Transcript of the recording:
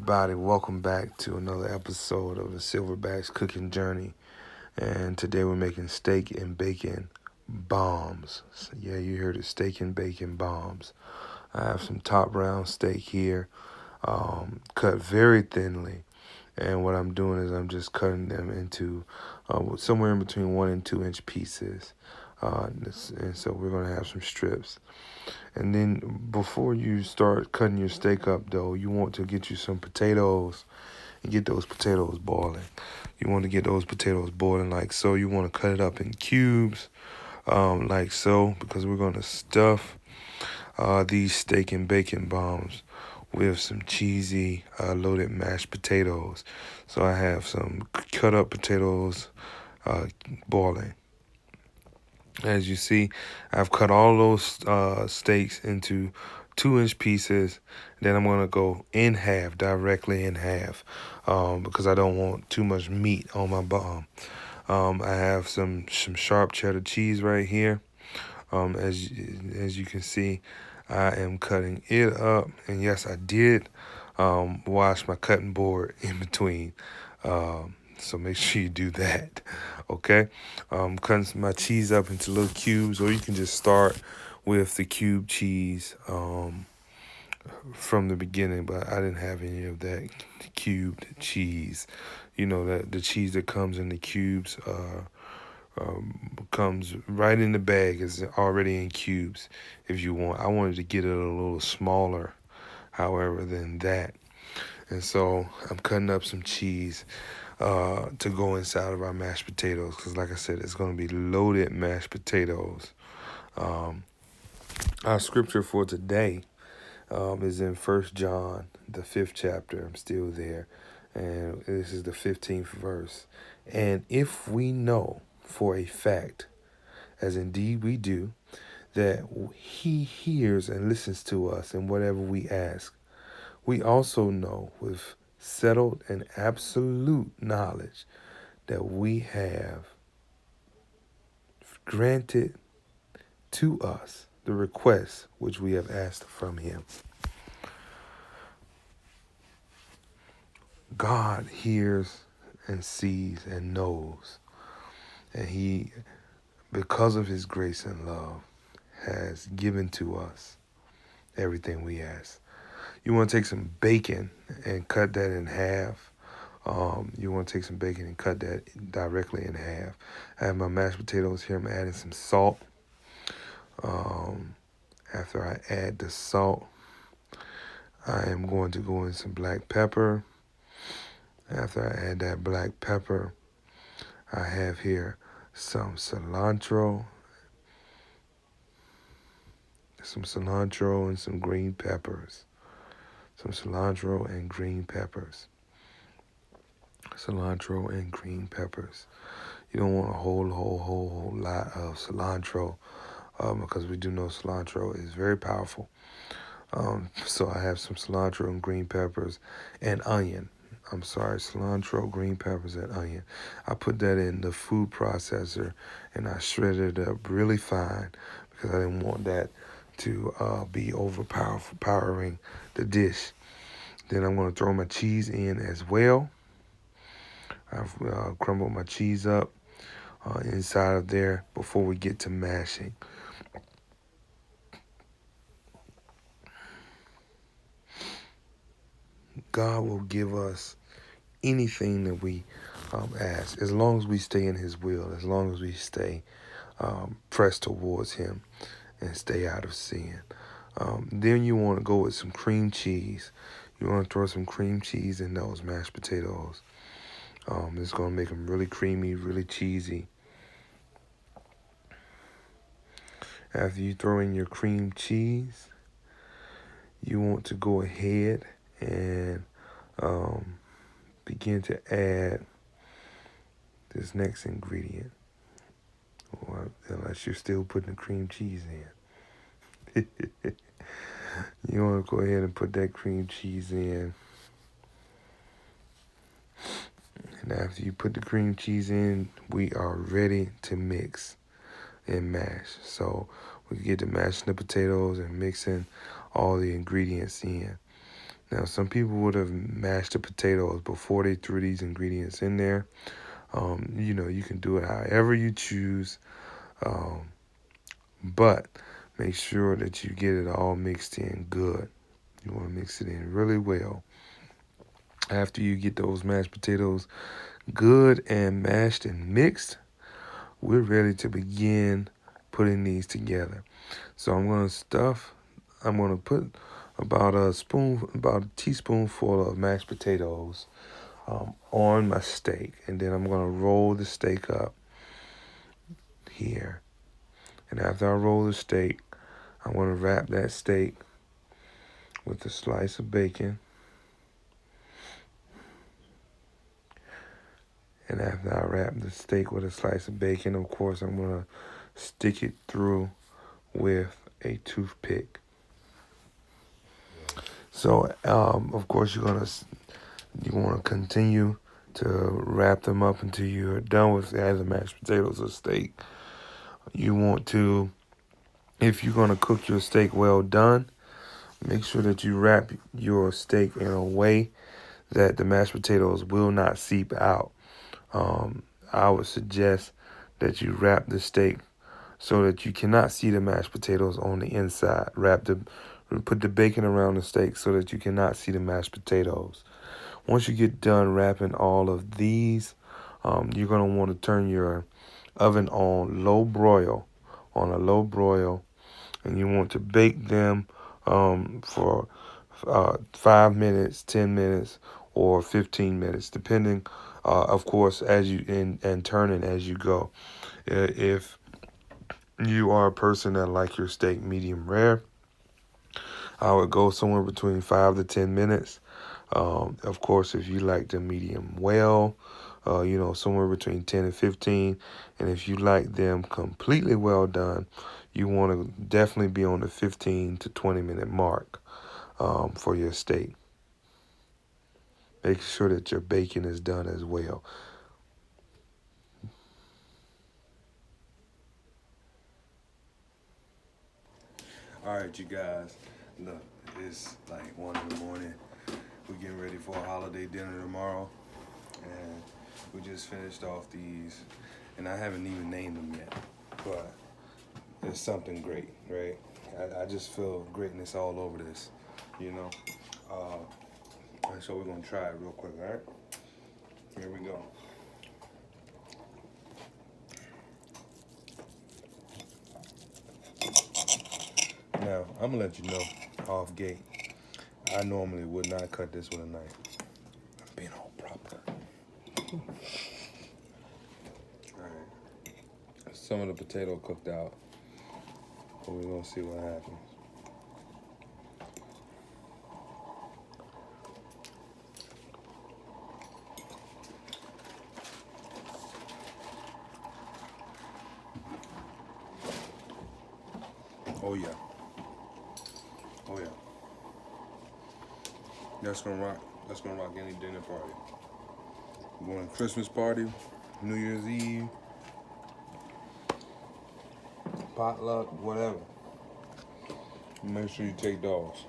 everybody. Welcome back to another episode of the Silverback's Cooking Journey. And today we're making steak and bacon bombs. So yeah, you heard it, steak and bacon bombs. I have some top round steak here, cut very thinly. And what I'm doing is I'm just cutting them into somewhere in between 1 and 2 inch pieces. And so we're going to have some strips. And then before you start cutting your steak up, though, you want to get you some potatoes and get those potatoes boiling. You want to get those potatoes boiling like so. You want to cut it up in cubes like so, because we're going to stuff these steak and bacon bombs with some cheesy loaded mashed potatoes. So I have some cut up potatoes boiling. As you see, I've cut all those steaks into 2 inch pieces. Then I'm going to go in half, directly in half, because I don't want too much meat on my bomb. I have some sharp cheddar cheese right here. As you can see, I am cutting it up. And yes, I did wash my cutting board in between. So make sure you do that, okay? Cutting my cheese up into little cubes, or you can just start with the cube cheese from the beginning, but I didn't have any of that cubed cheese. You know, that the cheese that comes in the cubes comes right in the bag, is already in cubes if you want. I wanted to get it a little smaller, however, than that. And so I'm cutting up some cheese to go inside of our mashed potatoes, because like I said, it's going to be loaded mashed potatoes. Our scripture for today is in 1 John, the 5th chapter. I'm still there. And this is the 15th verse. And if we know for a fact, as indeed we do, that he hears and listens to us in whatever we ask, we also know with settled and absolute knowledge that we have granted to us the request which we have asked from him. God hears and sees and knows, and he, because of his grace and love, has given to us everything we ask. You want to take some bacon and cut that in half. You want to take some bacon and cut that directly in half. I have my mashed potatoes here. I'm adding some salt. After I add the salt, I am going to go in some black pepper. After I add that black pepper, I have here some cilantro and some green peppers. Some cilantro and green peppers. Cilantro and green peppers. You don't want a whole lot of cilantro, because we do know cilantro is very powerful. So I have some cilantro and green peppers and onion. Cilantro, green peppers, and onion. I put that in the food processor and I shredded it up really fine, because I didn't want that to be overpowering the dish. Then I'm going to throw my cheese in as well. I've crumbled my cheese up inside of there before we get to mashing. God will give us anything that we ask, as long as we stay in his will, as long as we stay pressed towards him and stay out of sin. Then you want to go with some cream cheese. You want to throw some cream cheese in those mashed potatoes. It's going to make them really creamy, really cheesy. After you throw in your cream cheese, you want to go ahead and begin to add this next ingredient, or unless you're still putting the cream cheese in. You want to go ahead and put that cream cheese in. And after you put the cream cheese in, we are ready to mix and mash. So we get to mashing the potatoes and mixing all the ingredients in. Now, some people would have mashed the potatoes before they threw these ingredients in there. You can do it however you choose, um, but make sure that you get it all mixed in good. You want to mix it in really well. After you get those mashed potatoes good and mashed and mixed, we're ready to begin putting these together. So I'm going to put about a teaspoonful of mashed potatoes on my steak. And then I'm going to roll the steak up here. And after I roll the steak, I want to wrap that steak with a slice of bacon. And after I wrap the steak with a slice of bacon, of course, I'm going to stick it through with a toothpick. So, of course, you want to continue to wrap them up until you're done with either mashed potatoes or steak. You want to, if you're going to cook your steak well done, make sure that you wrap your steak in a way that the mashed potatoes will not seep out. I would suggest that you wrap the steak so that you cannot see the mashed potatoes on the inside. Put the bacon around the steak so that you cannot see the mashed potatoes. Once you get done wrapping all of these, you're going to want to turn your oven on a low broil, and you want to bake them for 5 minutes, 10 minutes, or 15 minutes, depending, of course, as you and turning as you go. If you are a person that like your steak medium rare, I would go somewhere between 5 to 10 minutes. Of course, if you like the medium well, somewhere between 10 and 15. And if you like them completely well done, you want to definitely be on the 15 to 20-minute mark for your steak. Make sure that your bacon is done as well. All right, you guys. Look, it's like 1 in the morning. We're getting ready for a holiday dinner tomorrow. And we just finished off these. And I haven't even named them yet. But it's something great, right? I just feel greatness all over this, you know? And so we're going to try it real quick, all right? Here we go. Now, I'm going to let you know off gate. I normally would not cut this with a knife. I'm being all proper. All right. Some of the potato cooked out. But we're going to see what happens. Oh, yeah. Oh, yeah. That's gonna rock. That's gonna rock any dinner party. Going to Christmas party, New Year's Eve, potluck, whatever. Make sure you take those.